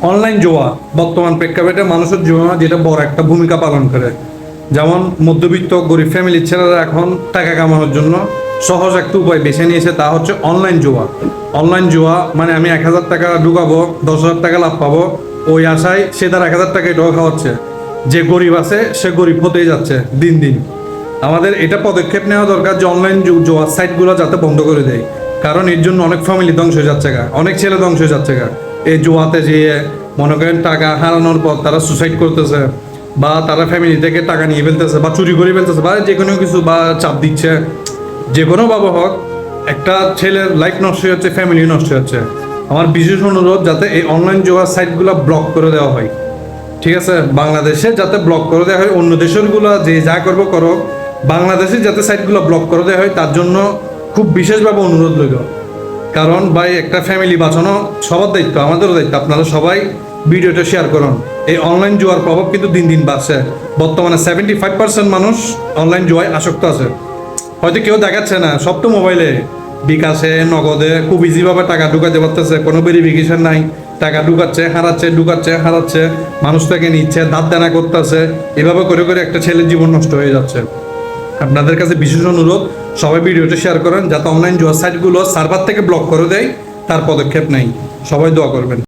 Online জুয়া বর্তমান প্রেক্ষাপটে মানুষের জীবনে যেটা বড় একটা ভূমিকা পালন করে। যেমন মধ্যবিত্ত গরিব ফ্যামিলির ছেলেরা এখন টাকা কামানোর জন্য সহজ একটা উপায় বেছে নিয়েছে, তা হচ্ছে অনলাইন জুয়া। অনলাইন জুয়া মানে আমি 1,000 টাকা ঢুকাবো, 10,000 টাকা লাভ পাবো, ওই আশায় সে তার 1,000 টাকা এটাও খাওয়াচ্ছে। যে গরিব আছে সে গরিব হতেই যাচ্ছে দিন দিন। আমাদের এটা পদক্ষেপ নেওয়া দরকার যে অনলাইন জুয়ার সাইটগুলো যাতে বন্ধ করে দেয়, কারণ এর জন্য অনেক ফ্যামিলি ধ্বংস হয়ে যাচ্ছে গা, অনেক ছেলে ধ্বংস হয়ে যাচ্ছে গা। এই জুয়াতে যেয়ে মনে করেন টাকা হারানোর পর তারা সুসাইড করতেছে, বা তারা ফ্যামিলি থেকে টাকা নিয়ে ফেলতেছে, বা চুরি করে ফেলতেছে, বা যে কোনো কিছু, বা চাপ দিচ্ছে। যে কোনো ভাবে হোক একটা ছেলের লাইফ নষ্ট হচ্ছে, ফ্যামিলি নষ্ট হচ্ছে। আমার বিশেষ অনুরোধ যাতে এই অনলাইন জুয়ার সাইটগুলো ব্লক করে দেওয়া হয়। ঠিক আছে, বাংলাদেশে যাতে ব্লক করে দেওয়া হয়, অন্য দেশেরগুলো যে যা করবো করো, বাংলাদেশে যাতে সাইটগুলো ব্লক করে দেওয়া হয় তার জন্য খুব বিশেষভাবে অনুরোধ রইল। কারণ ভাই একটা ফ্যামিলি বাঁচানো সবার দায়িত্ব, আমাদেরও দায়িত্ব। আপনারা সবাই ভিডিওটা শেয়ার করুন। এই অনলাইন জুয়ার প্রভাব কিন্তু দিন দিন বাড়ছে। বর্তমানে 75% মানুষ অনলাইন জুয়ায় আসক্ত আছে। হয়তো কেউ দেখাচ্ছে না, সব তো মোবাইলে, বিকাশে, নগদে খুব ইজিভাবে টাকা ঢুকাতে পারতেছে, কোনো ভেরিফিকেশন নাই। টাকা ঢুকাচ্ছে, হারাচ্ছে, ঢুকাচ্ছে, হারাচ্ছে, মানুষ থেকে নিচ্ছে, দাঁত দানা করতেছে। এভাবে করে করে একটা ছেলের জীবন নষ্ট হয়ে যাচ্ছে। আপনাদের কাছে বিশেষ অনুরোধ, সবাই ভিডিওটা শেয়ার করেন যাতে অনলাইন জুয়া সাইটগুলো সার্ভার থেকে ব্লক করে দেয়, তার পদক্ষেপ নেই। সবাই দোয়া করবেন।